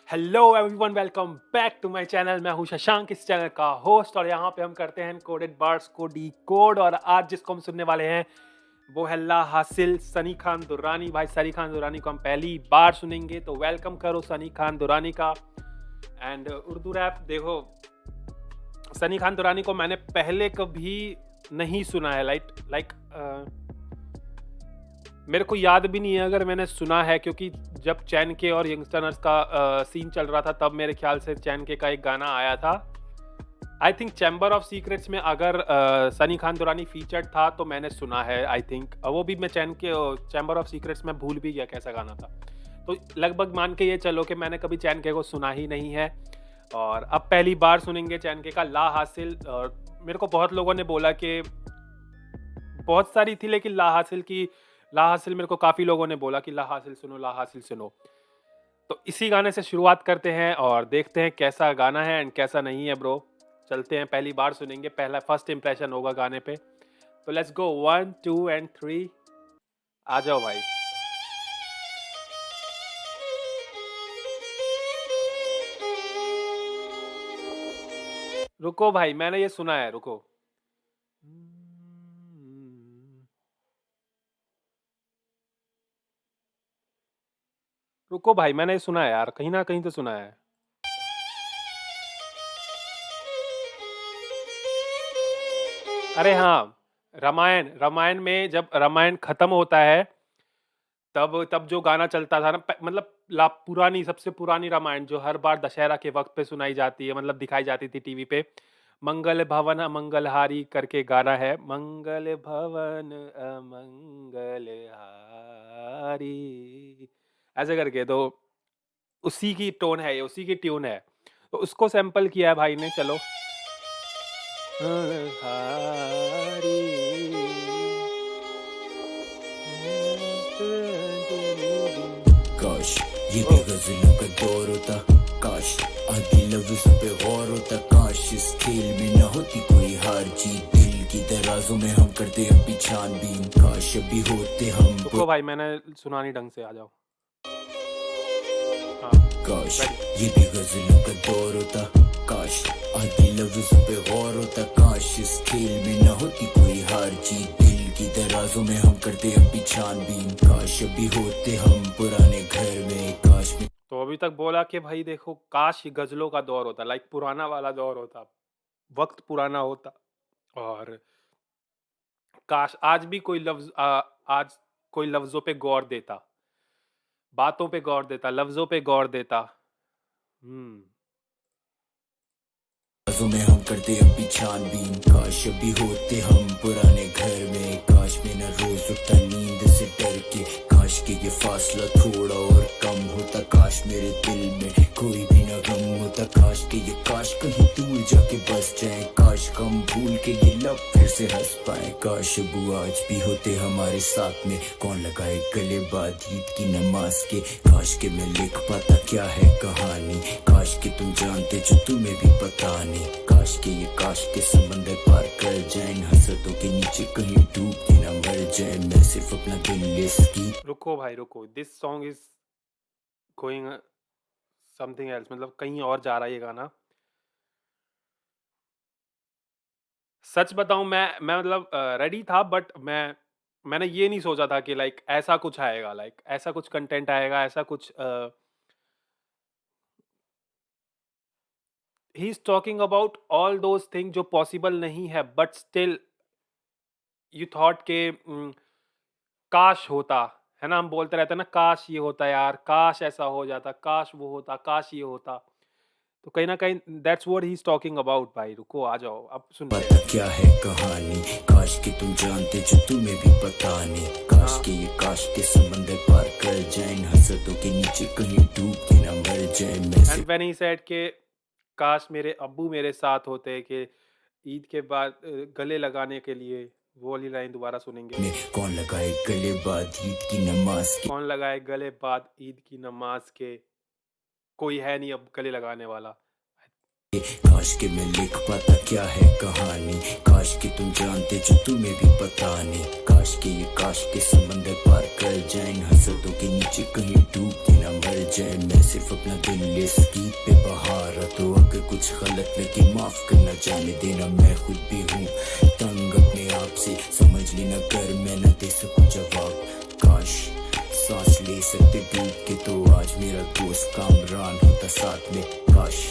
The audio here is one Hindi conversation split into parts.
Hello everyone, welcome back to my channel. मैं हूं शशांक, इस चैनल का होस्ट, और यहाँ पे हम करते हैं कोडेड वर्ड्स को डिकोड। और आज जिसको हम सुनने वाले हैं वो है ला हासिल, सनी खान दुर्रानी। भाई सनी खान दुर्रानी को हम पहली बार सुनेंगे, तो वेलकम करो सनी खान दुर्रानी का। एंड उर्दू रैप देखो, सनी खान दुर्रानी को मैंने पहले कभी नहीं सुना है। लाइक मेरे को याद भी नहीं है अगर मैंने सुना है, क्योंकि जब चैन के और यंगस्टर्स का सीन चल रहा था तब मेरे ख्याल से चैन के का एक गाना आया था। I think chamber of secrets में अगर सनी खान दुरानी फीचर्ड था तो मैंने सुना है। आई थिंक वो भी मैं चैम्बर ऑफ सीक्रेट्स में भूल भी गया कैसा गाना था। तो लगभग मान के ये चलो कि मैंने कभी चैन के को सुना ही नहीं है, और अब पहली बार सुनेंगे चैन के का ला हासिल। और मेरे को बहुत लोगों ने बोला कि बहुत सारी थी, लेकिन ला हासिल मेरे को काफ़ी लोगों ने बोला कि ला हासिल सुनो, ला हासिल सुनो। तो इसी गाने से शुरुआत करते हैं और देखते हैं कैसा गाना है एंड कैसा नहीं है ब्रो। चलते हैं, पहली बार सुनेंगे, पहला फर्स्ट इंप्रेशन होगा गाने पे। तो लेट्स गो, 1 2 एंड 3, आ जाओ भाई। रुको भाई, मैंने ये सुना है, रुको। रुको भाई, मैंने ये सुना है यार, कहीं ना कहीं तो सुना है। अरे हाँ, रामायण रामायण में जब रामायण खत्म होता है तब तब जो गाना चलता था ना, मतलब पुरानी, सबसे पुरानी रामायण जो हर बार दशहरा के वक्त पे सुनाई जाती है, मतलब दिखाई जाती थी टीवी पे। मंगल भवन अमंगलहारी करके गाना है, मंगल भवन अमंगलहारी, ऐसे करके। तो उसी की टोन है ये, उसी की ट्यून है, तो उसको सैंपल किया है भाई ने। चलो हारी, काश ये भी गजलों का दौर होता, काश आधी लफ्ज पे गौर होता, काश इस खेल में न होती कोई हार जीत, दिल की दराजों में हम करते अभी छानबीन, काश अभी होते हम। रुको भाई, मैंने सुना नहीं ढंग से, आ जाओ। हाँ, काश ready? ये भी गजलों का दौर होता, काश आधी लफ्ज पे गौर होता, काश इस खेल में न होती कोई हार जीत, दिल की दराजों में हम करते अभी छानबीन, काश अभी होते हम पुराने घर में, काश में। तो अभी तक बोला कि भाई देखो, काश ये गजलों का दौर होता, लाइक पुराना वाला दौर होता, वक्त पुराना होता, और काश आज भी कोई आज कोई लफ्जों पे गौर देता, बातों पे गौर देता, लफ्जों पे गौर देता। राजों में हम करते अभी छानबीन, काश अभी होते हम पुराने घर में, काश में न रोज उठता नींद से डर के, काश के ये फासला थोड़ा और कम होता, काश मेरे दिल में कोई भी न गम होता, काश के ये काश कहीं दूर जाके बस जाए, काश कम भूल के ये लब फिर से हंस पाए, काश अबू आज भी होते हमारे साथ में, कौन लगाए गले बाद ईद की नमाज के, काश के मैं लिख पाता क्या है कहानी, काश के तुम जानते जो तुम्हें भी पता नहीं, काश के ये काश के समंदर पार कर जाए, हसरतों के नीचे कहीं डूब के ना मर जाए, मैं सिर्फ अपना दिल इसकी। रुको भाई रुको, this song is going something else, मतलब कहीं और जा रहा है ये गाना। सच बताऊं, मैं मतलब रेडी था, बट मैंने ये नहीं सोचा था कि लाइक ऐसा कुछ आएगा, लाइक ऐसा कुछ कंटेंट आएगा, ऐसा कुछ। He is talking about all those thing जो पॉसिबल नहीं है, बट स्टिल यू थॉट के काश होता, है ना। हम बोलते रहते हैं ना, काश ये होता यार, काश ऐसा हो जाता, काश वो होता, काश ये होता। तो कहीं ना कहीं that's what he is talking about. भाई रुको, आ जाओ, अब सुनते पता हैं। क्या है कहानी, काश के तुम जानते जो तुम्हें भी पता नहीं, काश हाँ, के ये काश के समंदर पार कर जाए, हसरतों के नीचे कहीं डूब के ना मर जाए, मैं एंड व्हेन ही सेड के काश मेरे अब्बू मेरे साथ होते, कि ईद के बाद गले लगाने के लिए, वो वाली लाइन दोबारा सुनेंगे। में कौन लगाए गले बाद ईद की नमाज के, कौन लगाए गले बाद ईद की नमाज के, कोई है नहीं अब गले लगाने वाला। काश के मैं लिख पाता क्या है कहानी, काश के तुम जानते जो तुम्हें भी पता नहीं, काश के समंदर पार कर जाए, हसरतों के नीचे कहीं डूब के ना मर जाए। मैं सिर्फ अपना दिल इस गीत पे बहा रहा, तो अगर कुछ गलत लगे माफ करना, जाने देना। मैं खुद भी हूँ तंग अपने आप से, समझ लेना कर मैं न दे सकूं जवाब। काश सांस ले सकते डूब के तो आज मेरा दोस्त कामरान होता साथ में, काश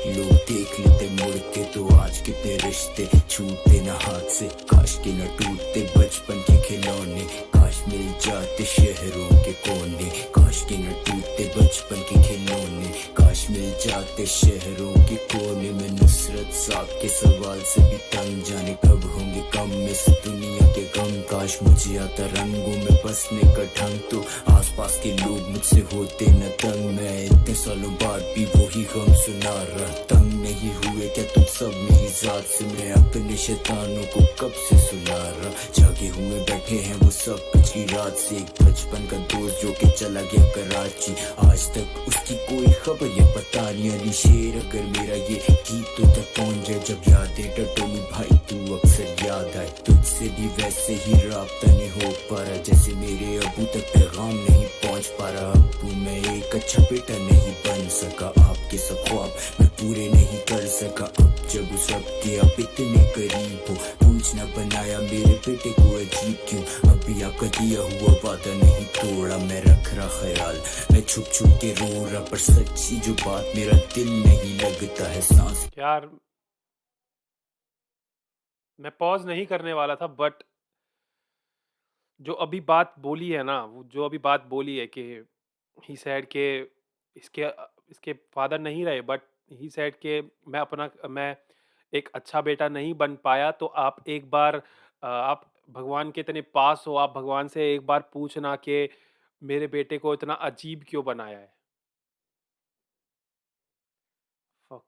लोग देख लेते मुड़ के तो आज कितने रिश्ते छूटते न हाथ से, काश के न टूटते बचपन के खिलौने, काश मिल जाते शहरों के कोने, काश के न टूटते बचपन के खिलौने, काश मिल जाते शहरों के कोने में। नुसरत साहब के सवाल से भी तंग, जाने कब होंगे कम इस दुनिया के गम, काश मुझे आता रंगों में बसने का ढंग, तो आसपास के लोग मुझसे होते न तंग। मैं इतने सालों बाद भी वही गम सुना रहा, तंग नहीं हुए क्या तुम सब मेरी जात से, मैं अपने शैतानों को कब से सुला रहा। जागे हुए बैठे हैं वो सब पिछली रात से, एक बचपन का दोस्त जो कि चला गया कराची, आज तक उसकी कोई खबर या पता नहीं। अली शेर अगर मेरा ये गीत तो तक पहुंच जाए, जब यादें टटोली भाई तू अक्सर याद आए, तुझसे भी वैसे ही राब्ता नहीं हो पा रहा, जैसे मेरे अबू तक पैगाम नहीं पहुंच पा रहा। अबू मैं एक अच्छा बेटा नहीं बन सका, आपके सब ख्वाब मैं पूरे नहीं कर सका, अब जब उस रब के आप इतने करीब हो, पूछना बनाया मेरे बेटे को अजीब क्यों, अभी आपका दिया हुआ वादा नहीं तोड़ा। मैं रख रहा ख्याल, मैं छुप छुप के रो रहा, पर सच्ची जो बात मेरा दिल नहीं लगता है सांस। यार मैं पॉज नहीं करने वाला था, बट जो अभी बात बोली है ना, वो जो अभी बात बोली है कि ही सेड के इसके फादर नहीं रहे, बट ही सेड के मैं एक अच्छा बेटा नहीं बन पाया, तो आप एक बार आप भगवान के इतने पास हो, आप भगवान से एक बार पूछना कि मेरे बेटे को इतना अजीब क्यों बनाया है। Fuck.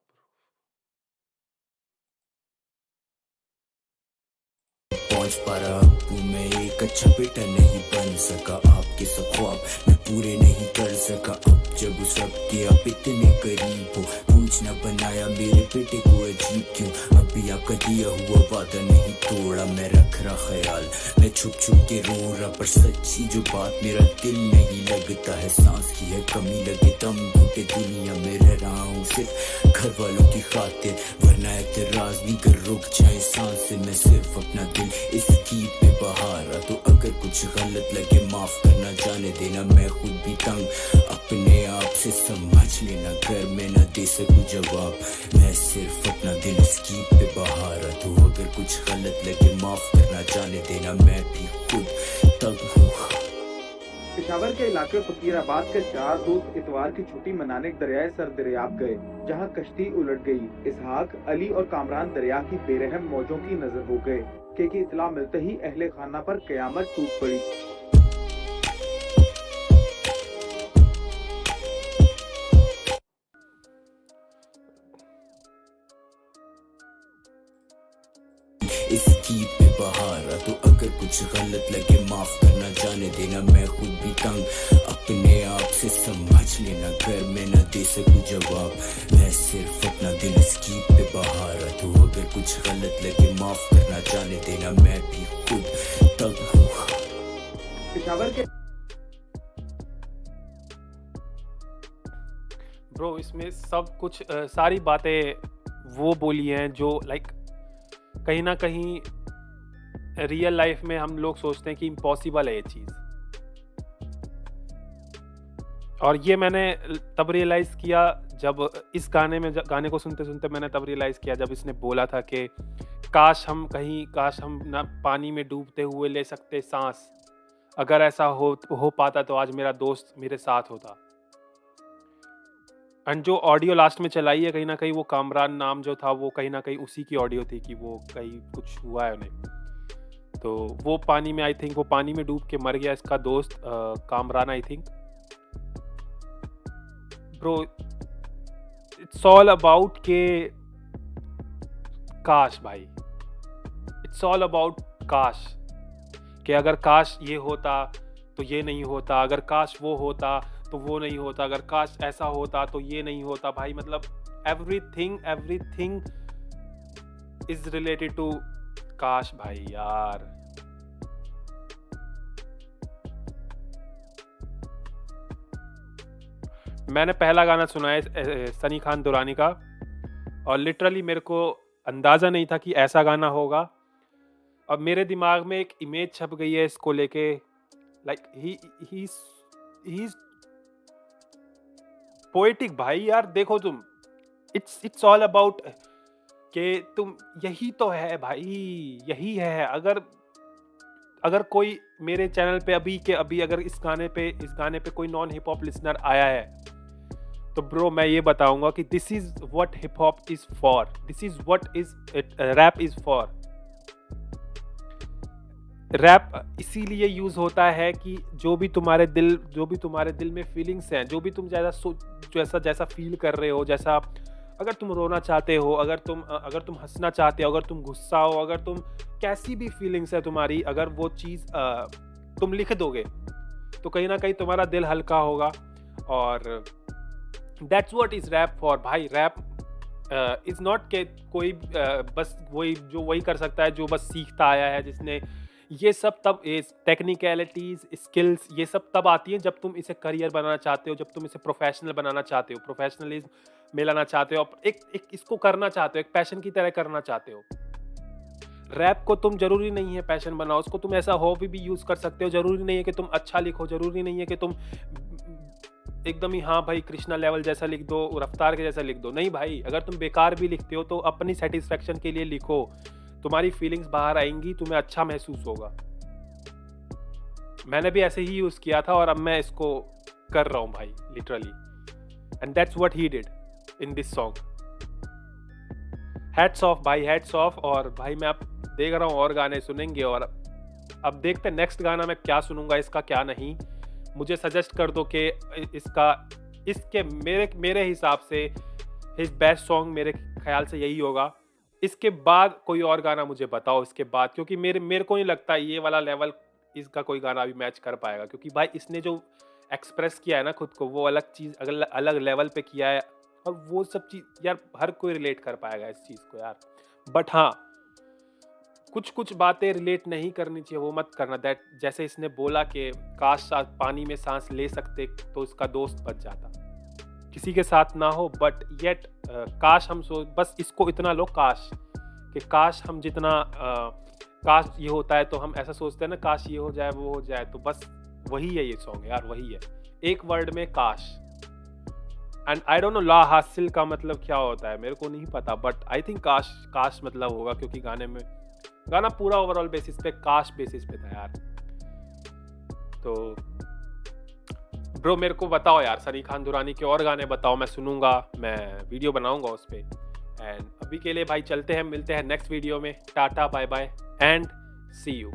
पहुंच पा रहा, अबू मैं एक अच्छा बेटा नहीं बन सका, आपके सब ख्वाब मैं पूरे नहीं कर सका, अब जब उस रब के आप इतने करीब हो, पूछना बनाया मेरे बेटे को अजीब क्यों, अभी आपका दिया हुआ वादा नहीं तोड़ा। मैं रख रहा ख्याल, मैं छुप छुप के रो रहा, पर सच्ची जो बात मेरा दिल नहीं लगता है, सांस की है कमी लगे दम घुटे, दुनिया में रह रहा हूँ सिर्फ घर वालों की खातिर, वरना एतराज नहीं कर रुक जाए सांस से। मैं सिर्फ अपना दिल इस गीत पे बहा रहा, तो अगर कुछ गलत लगे माफ करना, जाने देना। मैं खुद भी तंग अपने आप से, समझ लेना कर मैं न दे सकूं जवाब। मैं सिर्फ अपना दिल इस गीत पे बहा रहा, तो अगर कुछ गलत लगे माफ करना, जाने देना। मैं भी खुद तंग हूँ। पेशावर के इलाके फकीराबाद के 4 दोस्त इतवार की छुट्टी मनाने दरियाए सर दरियाब गए, जहां कश्ती उलट गई। इसहाक, अली और कामरान दरिया की बेरहम मौजों की नजर हो गए कि इतला मिलते ही अहले खाना पर कयामत टूट पड़ी। इस गीत पे बहा रहा, तो अगर कुछ गलत लगे माफ करना, जाने देना। मैं खुद भी तंग अपने आप से, समझ लेना कर मैं न दे सकूं जवाब। मैं सिर्फ अपना दिल इस गीत पे बहा रहा, तो अगर कुछ गलत लगे माफ करना, जाने देना। मैं भी खुद तंग हूँ। पेशावर के ब्रो इसमें सब कुछ सारी बातें वो बोली हैं जो लाइक कहीं ना कहीं रियल लाइफ में हम लोग सोचते हैं कि इम्पॉसिबल है ये चीज़, और ये मैंने तब रियलाइज़ किया जब इस गाने को सुनते सुनते मैंने तब रियलाइज़ किया जब इसने बोला था कि काश हम ना पानी में डूबते हुए ले सकते सांस, अगर ऐसा हो पाता तो आज मेरा दोस्त मेरे साथ होता। एंड जो ऑडियो लास्ट में चलाई है, कहीं ना कहीं वो कामरान नाम जो था वो कहीं ना कहीं उसी की ऑडियो थी कि वो कहीं कुछ हुआ है उन्हें, तो वो पानी में आई थिंक वो पानी में डूब के मर गया इसका दोस्त Kamran I think. Bro it's all about के काश भाई, इट्स ऑल अबाउट काश, कि अगर काश ये होता तो ये नहीं होता, अगर काश वो होता तो वो नहीं होता, अगर काश ऐसा होता तो ये नहीं होता भाई। मतलब एवरीथिंग इज रिलेटेड टू काश भाई यार। मैंने पहला गाना सुना है सनी खान दुरानी का, और लिटरली मेरे को अंदाज़ा नहीं था कि ऐसा गाना होगा, और मेरे दिमाग में एक इमेज छप गई है इसको लेके, लाइक ही इज पोएटिक भाई यार। देखो तुम, इट्स ऑल अबाउट कि तुम, यही तो है भाई, यही है। अगर कोई मेरे चैनल पे अभी के अभी अगर इस गाने पे कोई नॉन हिप हॉप लिसनर आया है, तो ब्रो मैं ये बताऊंगा कि this is what hip hop is for, this is what is rap is for. Rap इसीलिए यूज होता है कि जो भी तुम्हारे दिल में फीलिंग्स हैं, जो भी तुम जैसा फील कर रहे हो, जैसा अगर तुम रोना चाहते हो, अगर तुम हंसना चाहते हो, अगर तुम गुस्सा हो, अगर तुम कैसी भी फीलिंग्स है तुम्हारी, अगर वो चीज़ तुम लिख दोगे तो कहीं ना कहीं तुम्हारा दिल हल्का होगा। और that's what is rap for भाई। रैप इज नॉट के कोई बस वही कर सकता है जो बस सीखता आया है, जिसने ये सब तब टेक्निकलिटीज स्किल्स ये सब तब आती हैं जब तुम इसे करियर बनाना चाहते हो, जब तुम इसे प्रोफेशनल बनाना चाहते हो, प्रोफेशनलिज्म में लाना चाहते हो, एक इसको करना चाहते हो, एक पैशन की तरह करना चाहते हो। रैप को तुम जरूरी नहीं है पैशन बनाओ, उसको तुम ऐसा हॉबी भी यूज कर सकते हो। जरूरी नहीं है कि तुम अच्छा लिखो, जरूरी नहीं है कि तुम एकदम ही हाँ भाई कृष्णा लेवल जैसा लिख दो, रफ्तार के जैसा लिख दो। नहीं भाई, अगर तुम बेकार भी लिखते हो तो अपनी सेटिस्फेक्शन के लिए लिखो, तुम्हारी फीलिंग्स बाहर आएंगी, तुम्हें अच्छा महसूस होगा। मैंने भी ऐसे ही यूज किया था और अब मैं इसको कर रहा हूँ भाई, literally. And that's what he did in this song. Hats off भाई, हैट्स ऑफ। और भाई मैं अब देख रहा हूँ और गाने सुनेंगे, और अब देखते नेक्स्ट गाना मैं क्या सुनूंगा, इसका क्या नहीं। मुझे सजेस्ट कर दो कि इसके मेरे हिसाब से हिज बेस्ट सॉन्ग मेरे ख्याल से यही होगा। इसके बाद कोई और गाना मुझे बताओ इसके बाद, क्योंकि मेरे को नहीं लगता ये वाला लेवल इसका कोई गाना भी मैच कर पाएगा, क्योंकि भाई इसने जो एक्सप्रेस किया है ना खुद को, वो अलग चीज़ अलग लेवल पे किया है, और वो सब चीज़ यार हर कोई रिलेट कर पाएगा इस चीज़ को यार। बट हाँ, कुछ बातें रिलेट नहीं करनी चाहिए, वो मत करना। दैट जैसे इसने बोला कि काश पानी में सांस ले सकते तो उसका दोस्त बच जाता, किसी के साथ ना हो, बट येट काश हम बस इसको इतना लो, काश हम जितना काश ये होता है तो हम ऐसा सोचते हैं ना, काश ये हो जाए वो हो जाए, तो बस वही है ये सॉन्ग यार, वही है, एक वर्ड में काश। एंड आई डोंट नो ला हासिल का मतलब क्या होता है, मेरे को नहीं पता, बट आई थिंक काश मतलब होगा, क्योंकि गाना पूरा ओवरऑल बेसिस पे काश बेसिस पे था यार। तो ब्रो मेरे को बताओ यार, सनी खान दुरानी के और गाने बताओ, मैं सुनूंगा, मैं वीडियो बनाऊंगा उस पर। एंड अभी के लिए भाई चलते हैं, मिलते हैं नेक्स्ट वीडियो में। Tata bye bye and see you.